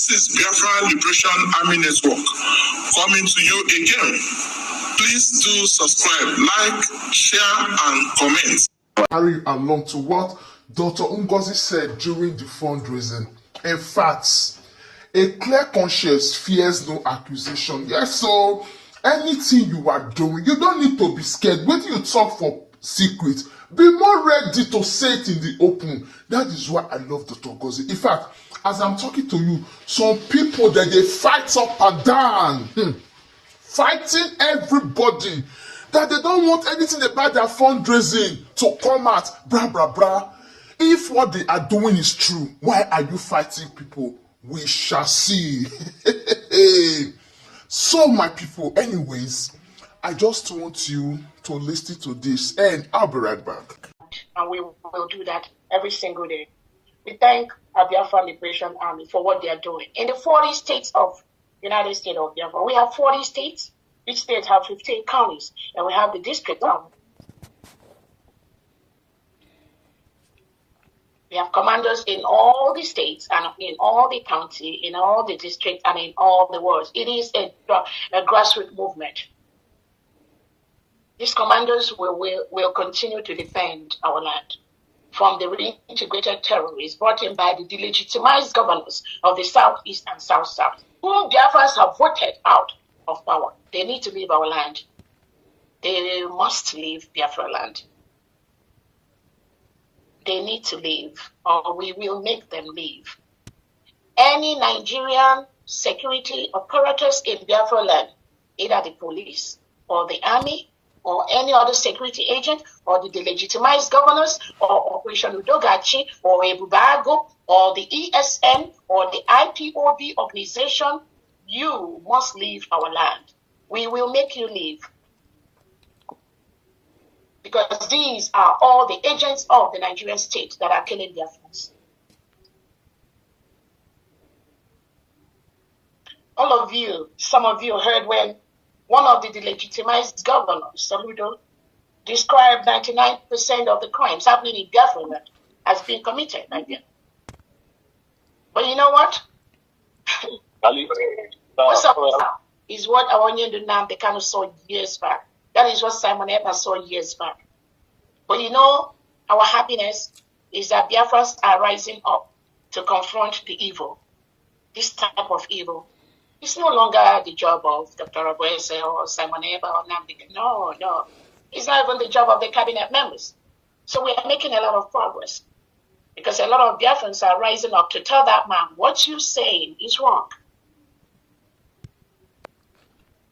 This is Biafra Liberation Army Network coming to you again. Please do subscribe, like, share, and comment. Carry along to what Dr. Ngozi said during the fundraising. In fact, a clear conscience fears no accusation. Yes, so anything you are doing, you don't need to be scared. When you talk for secret, be more ready to say it in the open. That is why I love Dr. Ngozi. In fact, as I'm talking to you, some people that they fight up and down, fighting everybody, that they don't want anything about their fundraising to come out, blah, blah, blah. If what they are doing is true, why are you fighting people? We shall see. So, my people, anyways, I just want you to listen to this, and I'll be right back. And we will do that every single day. We thank our Biafra Liberation Army for what they are doing. In the 40 states of United States of Biafra, we have 40 states. Each state have 15 counties, and we have the district army. We have commanders in all the states and in all the county, in all the districts, and in all the worlds. It is a grassroots movement. These commanders will continue to defend our land from the reintegrated terrorists brought in by the delegitimized governors of the Southeast and South-South, whom Biafrans have voted out of power. They need to leave our land. They must leave Biafra land. They need to leave, or we will make them leave. Any Nigerian security operators in Biafra land, either the police or the army or any other security agent or the delegitimized governors or Operation Udogachi or Ebubago or the ESN or the IPOB organization, you must leave our land. We will make you leave. Because these are all the agents of the Nigerian state that are killing Biafrans. All of you, some of you heard when one of the delegitimized governors, Soludo, described 99% of the crimes happening in Biafra land as being committed by them. But you know what? What's up is what Awonye Nnamdi Kanu saw years back. That is what Simon Ekpa saw years back. But you know, our happiness is that Biafrans are rising up to confront the evil. This type of evil. It's no longer the job of Dr. Orabueze or Simon Ekpa or Nnamdi. No. It's not even the job of the cabinet members. So we are making a lot of progress. Because a lot of Biafrans are rising up to tell that man, what you're saying is wrong.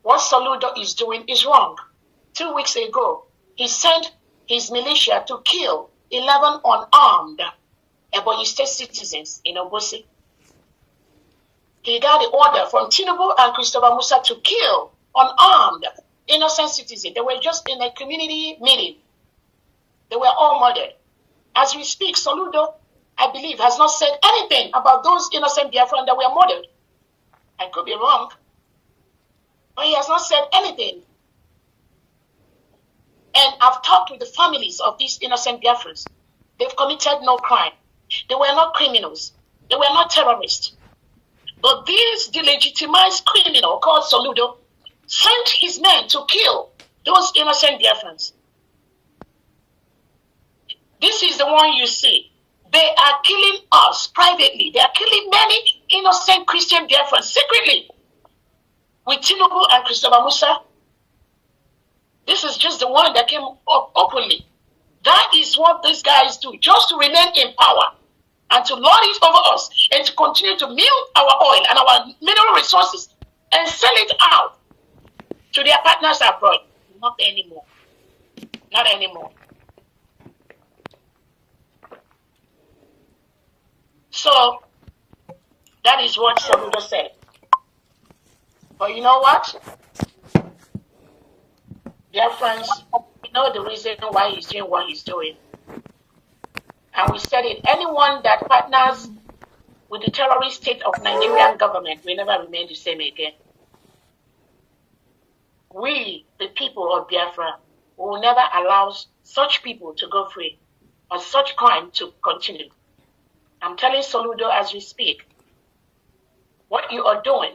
What Soludo is doing is wrong. 2 weeks ago, he sent his militia to kill 11 unarmed Ebonyi State citizens in Ngozi. He got the order from Tinubu and Christopher Musa to kill unarmed innocent citizens. They were just in a community meeting. They were all murdered. As we speak, Soludo, I believe, has not said anything about those innocent Biafrans that were murdered. I could be wrong. But he has not said anything. And I've talked with the families of these innocent Biafrans. They've committed no crime. They were not criminals. They were not terrorists. But this delegitimized criminal called Soludo sent his men to kill those innocent Biafrans. This is the one you see. They are killing us privately. They are killing many innocent Christian Biafrans secretly with Tinubu and Christopher Musa. This is just the one that came up openly. That is what these guys do, just to remain in power and to lord it over us and to continue to milk our oil and our mineral resources and sell it out to their partners abroad. Not anymore. Not anymore. So, that is what Soludo said. But you know what? Dear friends, we know the reason why he's doing what he's doing. And we said it, anyone that partners with the terrorist state of Nigerian government will never remain the same again. We, the people of Biafra, will never allow such people to go free or such crime to continue. I'm telling Soludo as we speak, What you are doing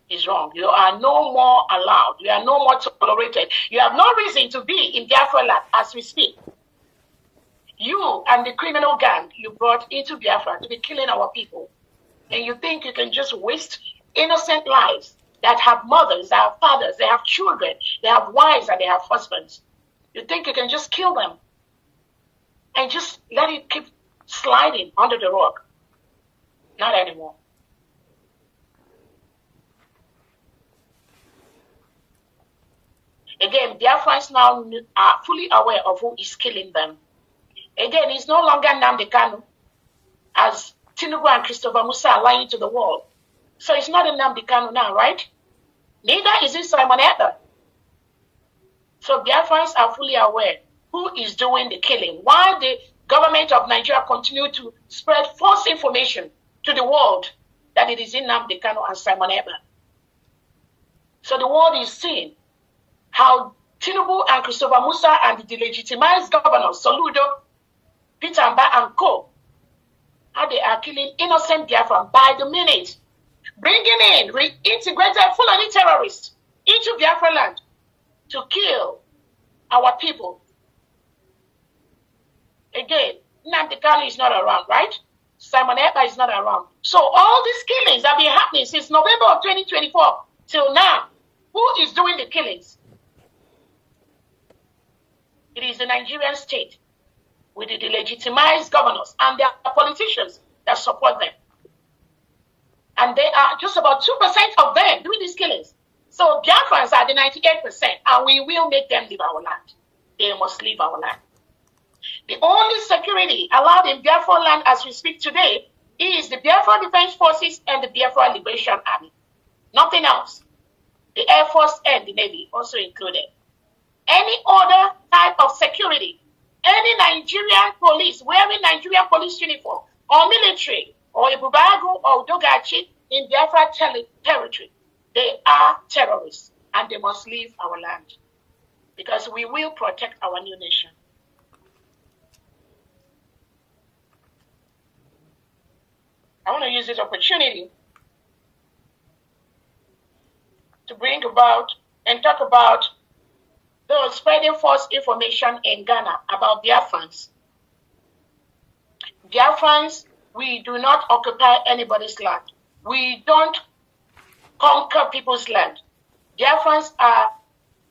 is wrong. You are no more allowed. You are no more tolerated. You have no reason to be in Biafra land as we speak. You and the criminal gang you brought into Biafra to be killing our people. And you think you can just waste innocent lives that have mothers, that have fathers, they have children, they have wives, and they have husbands. You think you can just kill them and just let it keep sliding under the rug? Not anymore. Again, Biafrans now are fully aware of who is killing them. Again, it's no longer Nnamdi Kanu, as Tinubu and Christopher Musa are lying to the world. So it's not a Nnamdi Kanu now, right? Neither is it Simon Ekpa. So Biafrans are fully aware who is doing the killing. Why the government of Nigeria continue to spread false information to the world that it is in Nnamdi Kanu and Simon Ekpa. So the world is seeing how Tinubu and Christopher Musa and the delegitimized governors, Soludo, Peter Mba and co, how they are killing innocent Biafran by the minute, bringing in reintegrated Fulani terrorists into Biafra land to kill our people. Again, Nnamdi Kanu is not around, right? Simon Ekpa is not around. So all these killings have been happening since November of 2024 till now. Who is doing the killings? It is the Nigerian state with the delegitimized governors and their politicians that support them. And they are just about 2% of them doing these killings. So Biafrans are the 98%, and we will make them leave our land. They must leave our land. The only security allowed in Biafra land as we speak today is the Biafra Defense Forces and the Biafra Liberation Army. Nothing else. The Air Force and the Navy also included. Any other type of security, any Nigerian police wearing Nigerian police uniform or military or Ibubagu or Dogachi in Biafra territory, they are terrorists and they must leave our land because we will protect our new nation. I want to use this opportunity to bring about and talk about those spreading false information in Ghana about Biafrans. Biafrans, we do not occupy anybody's land. We don't conquer people's land. Biafrans are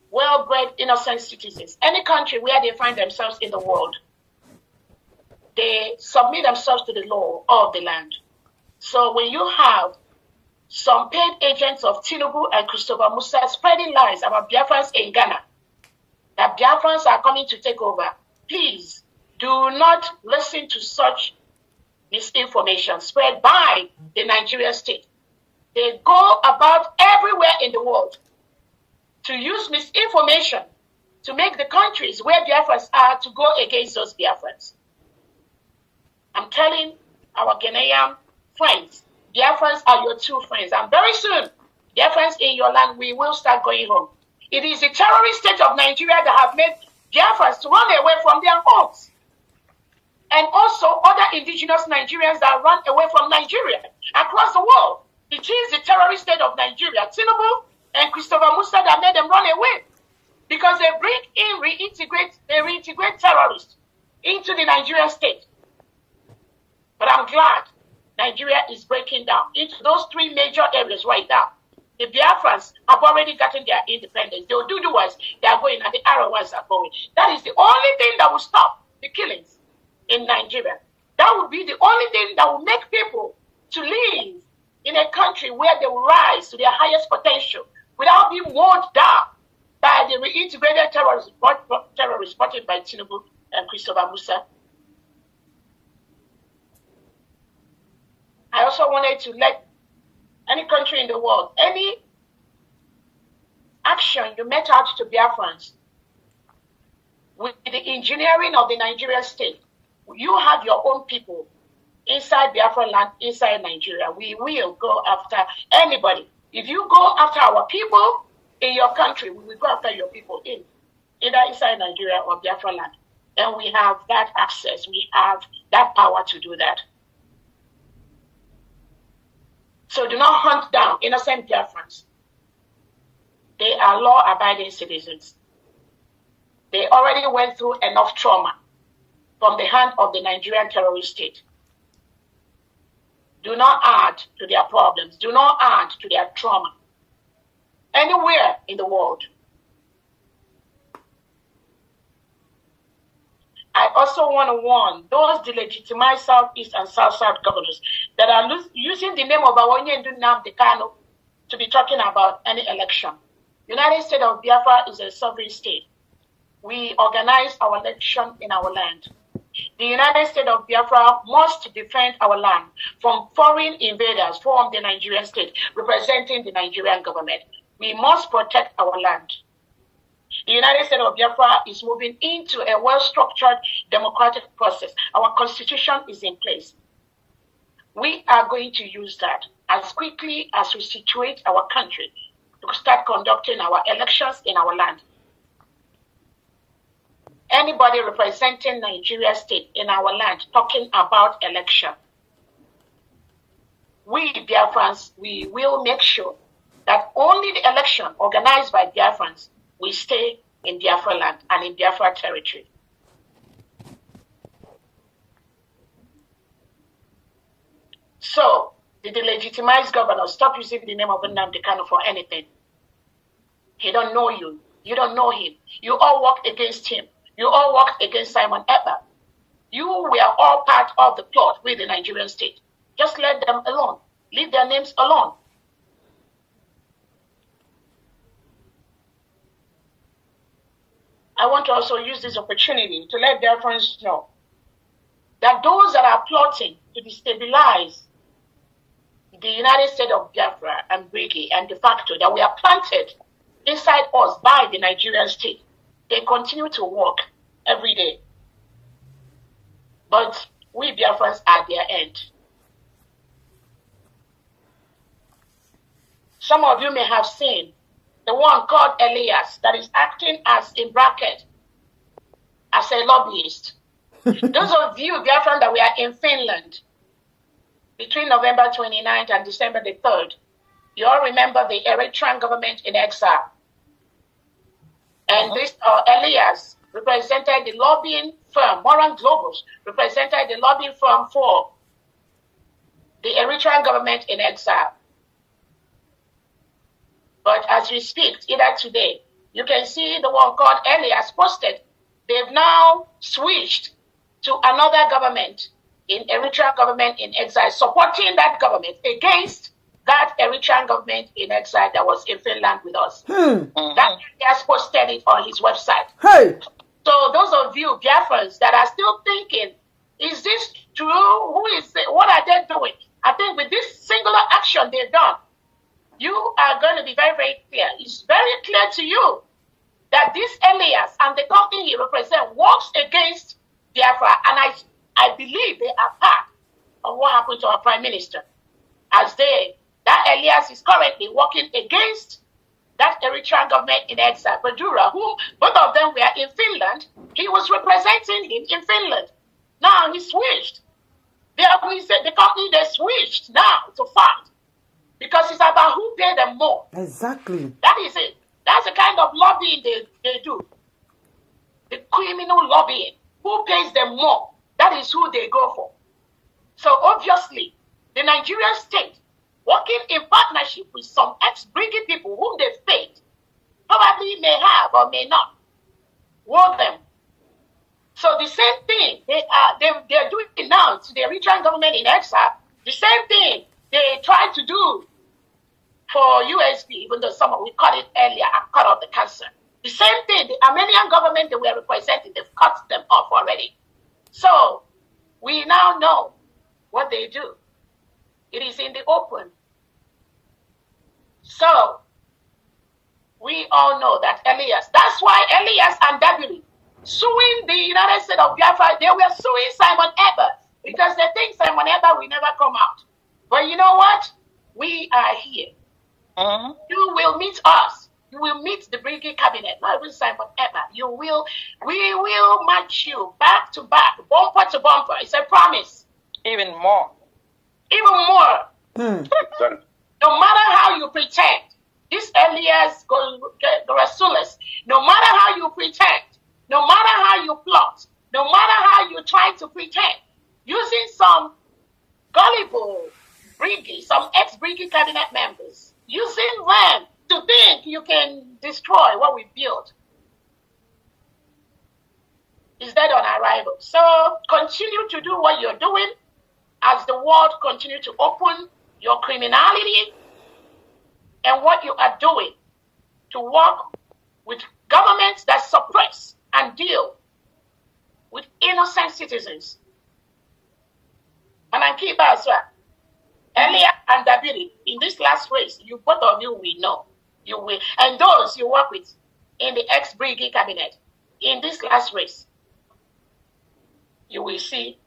well-bred, innocent citizens. Any country where they find themselves in the world, they submit themselves to the law of the land. So when you have some paid agents of Tinubu and Christopher Musa spreading lies about Biafrans in Ghana, that Biafrans are coming to take over, please do not listen to such misinformation spread by the Nigerian state. They go about everywhere in the world to use misinformation to make the countries where Biafrans are to go against those Biafrans. I'm telling our Ghanaian friends, Biafrans are your true friends. And very soon, Biafrans in your land, we will start going home. It is the terrorist state of Nigeria that have made Biafrans to run away from their homes. And also other indigenous Nigerians that run away from Nigeria across the world. It is the terrorist state of Nigeria, Tinubu and Christopher Musa, that made them run away. Because they bring in, reintegrate terrorists into the Nigerian state. But I'm glad Nigeria is breaking down into those three major areas right now. The Biafrans have already gotten their independence. The Oduduwas, they are going, and the Arawas are going. That is the only thing that will stop the killings in Nigeria. That would be the only thing that will make people to live in a country where they will rise to their highest potential without being mowed down by the reintegrated terrorists brought by Tinubu and Christopher Musa. I also wanted to let any country in the world, any action you met out to Biafrans with the engineering of the Nigerian state, you have your own people inside Biafra land, inside Nigeria. We will go after anybody. If you go after our people in your country, we will go after your people in either inside Nigeria or Biafra land. And we have that access. We have that power to do that. So do not hunt down innocent Biafrans. They are law-abiding citizens. They already went through enough trauma from the hand of the Nigerian terrorist state. Do not add to their problems. Do not add to their trauma. Anywhere in the world. I also want to warn those delegitimized Southeast and South-South governors that are using the name of Awonye Nnamdi Kanu to be talking about any election. United States of Biafra is a sovereign state. We organize our election in our land. The United States of Biafra must defend our land from foreign invaders from the Nigerian state representing the Nigerian government. We must protect our land. The United States of Biafra is moving into a well-structured democratic process. Our constitution is in place. We are going to use that as quickly as we situate our country to start conducting our elections in our land. Anybody representing Nigeria state in our land talking about election, we Biafrans, we will make sure that only the election organized by Biafrans will stay in Biafra land and in Biafra territory. So, the delegitimized governor, stop using the name of Nnamdi Kanu for anything. He don't know you. You don't know him. You all work against him. You all worked against Simon Ekpa. You were all part of the plot with the Nigerian state. Just let them alone. Leave their names alone. I want to also use this opportunity to let Biafrans know that those that are plotting to destabilize the United States of Biafra and Briggy and de facto that we are planted inside us by the Nigerian state, they continue to work every day. But we Biafrans are their end. Some of you may have seen the one called Elias that is acting as, in bracket, as a lobbyist. Those of you Biafran that we are in Finland between November 29th and December the 3rd, you all remember the Eritrean government in exile. And this Elias represented the lobbying firm, Moran Globals represented the lobbying firm for the Eritrean government in exile. But as we speak, either today, you can see the one called Elias posted. They've now switched to another government in Eritrean government in exile, supporting that government against that Eritrean government in exile that was in Finland with us. That he has posted it on his website. Hey. So those of you Biafrans that are still thinking, is this true? Who is it? What are they doing? I think with this singular action they've done, you are going to be very, very clear. It's very clear to you that this Elias and the company he represents works against Biafra. And I believe they are part of what happened to our Prime Minister. As that Elias is currently working against that Eritrean government in exile, Badura, whom both of them were in Finland. He was representing him in Finland. Now he switched. The company, they switched now to fight. Because it's about who paid them more. Exactly. That is it. That's the kind of lobbying they do. The criminal lobbying. Who pays them more? That is who they go for. So obviously, the Nigerian state, working in partnership with some ex-Briggy people whom they've paid, probably may have or may not, war them. So the same thing they're doing now to the Eritrean government in exile, the same thing they tried to do for USB, even though we cut it earlier and cut off the cancer. The same thing, the Armenian government they were representing, they've cut them off already. So we now know what they do. It is in the open. So we all know that Elias, that's why Elias and Dabiri suing the United States of Biafra, they were suing Simon Ekpa because they think Simon Ekpa will never come out. But you know what? We are here. You will meet us. You will meet the Brigade cabinet, not even Simon Ekpa. We will match you back to back, bumper to bumper. It's a promise. Even more. Even more. No matter how you pretend, this Elias Rasulas, no matter how you pretend, no matter how you plot, no matter how you try to pretend, using some gullible Briggy, some ex-Briggy cabinet members, using them to think you can destroy what we built, is dead on arrival. So continue to do what you're doing as the world continue to open your criminality and what you are doing to work with governments that suppress and deal with innocent citizens. And I keep as well. Elia and Dabiri, in this last race, you both of you will know. You will, and those you work with in the ex-Briggy cabinet, in this last race, you will see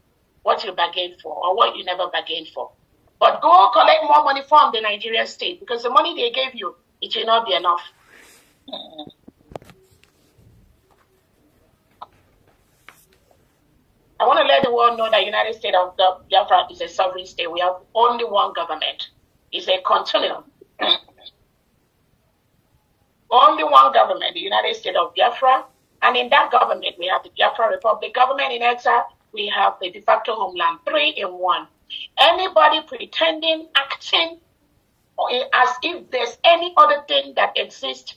what you bargained for or what you never bargained for. But go collect more money from the Nigerian state, because the money they gave you, it will not be enough. I want to let the world know that the United States of Biafra is a sovereign state. We have only one government. It's a continuum. Only one government, the United States of Biafra. And in that government, we have the Biafra Republic government in exile. We have the de facto homeland, 3 in 1. Anybody pretending, acting, or as if there's any other thing that exists,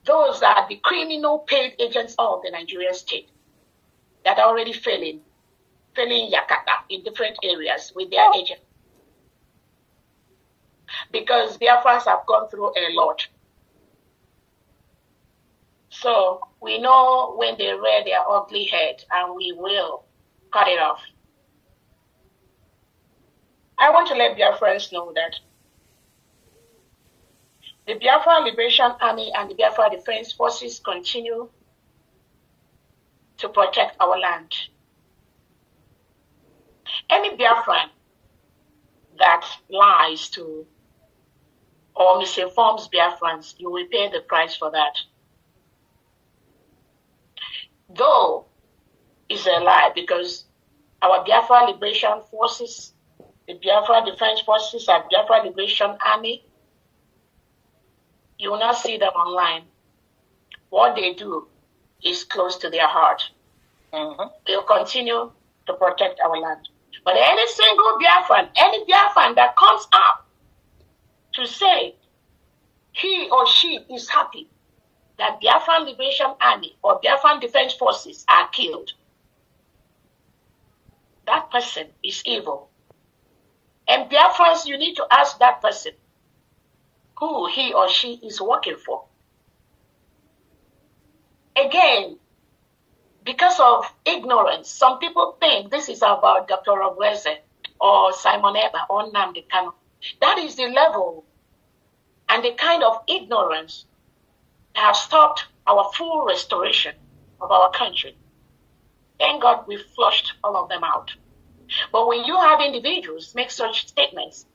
those are the criminal paid agents of the Nigerian state that are already failing Yakata in different areas with their agents. Because Biafrans have gone through a lot. So we know when they rear their ugly head, and we will cut it off. I want to let Biafrans know that the Biafra Liberation Army and the Biafra Defense Forces continue to protect our land. Any Biafran that lies to or misinforms Biafrans, you will pay the price for that. Though it's a lie, because our Biafra Liberation Forces, the Biafra Defense Forces and Biafra Liberation Army, you will not see them online. What they do is close to their heart. They'll continue to protect our land. But any single Biafran, any Biafran that comes up to say he or she is happy that Biafran Liberation Army or Biafran Defense Forces are killed, that person is evil. And Biafrans, you need to ask that person who he or she is working for. Again, because of ignorance, some people think this is about Dr. Orabueze or Simon Eba or Nnamdi Kanu. That is the level and the kind of ignorance that have stopped our full restoration of our country. Thank God we flushed all of them out. But when you have individuals make such statements,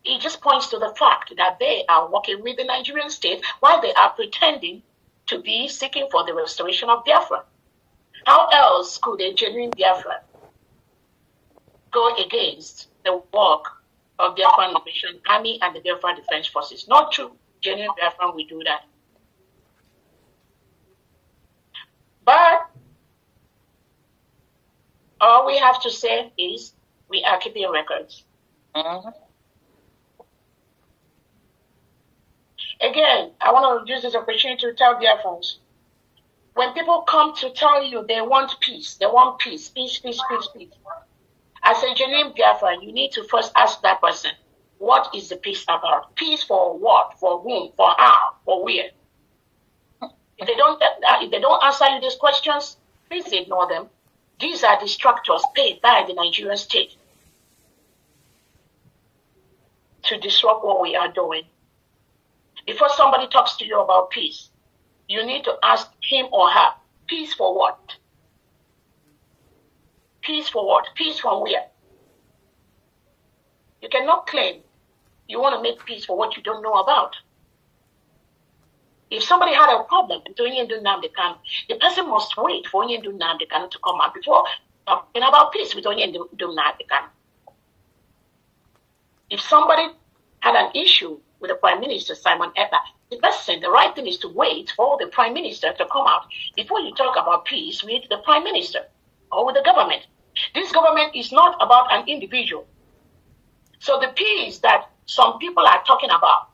it just points to the fact that they are working with the Nigerian state while they are pretending to be seeking for the restoration of Biafra. How else could a genuine Biafra go against the work of Biafra Liberation Army and the Biafra Defense Forces? Not true. Genuine Biafra will do that. But all we have to say is we are keeping records. Again, I want to use this opportunity to tell Biafrans, when people come to tell you they want peace, peace. As a genuine Biafran, you need to first ask that person, what is the peace about? Peace for what? For whom? For how? For where? If they don't answer you these questions, please ignore them. These are distractors paid by the Nigerian state to disrupt what we are doing. Before somebody talks to you about peace, you need to ask him or her, peace for what? Peace for what? Peace from where? You cannot claim you want to make peace for what you don't know about. If somebody had a problem with Nnamdi Kanu, the person must wait for Nnamdi Kanu to come out before talking about peace with Nnamdi Kanu. If somebody had an issue with the Prime Minister, Simon Ekpa, the right thing is to wait for the Prime Minister to come out before you talk about peace with the Prime Minister or with the government. This government is not about an individual. So the peace that some people are talking about,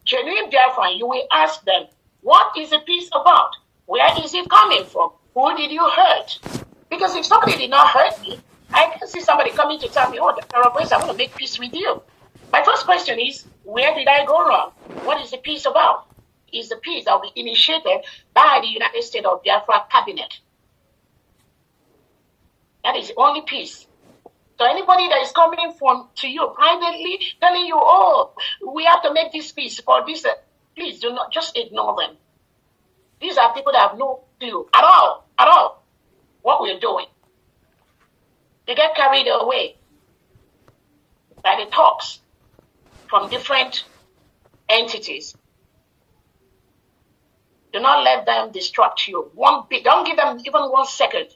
genuine Biafran, you will ask them, what is the peace about? Where is it coming from? Who did you hurt? Because if somebody did not hurt me, I can see somebody coming to tell me, oh, Orabueze, I want to make peace with you. My first question is, where did I go wrong? What is the peace about? Is the peace that will be initiated by the United States of Biafra cabinet. That is the only peace. So anybody that is coming to you privately, telling you, oh, we have to make this peace for this, please do not, just ignore them. These are people that have no clue at all, what we're doing. They get carried away by the talks from different entities. Do not let them distract you. Don't give them even 1 second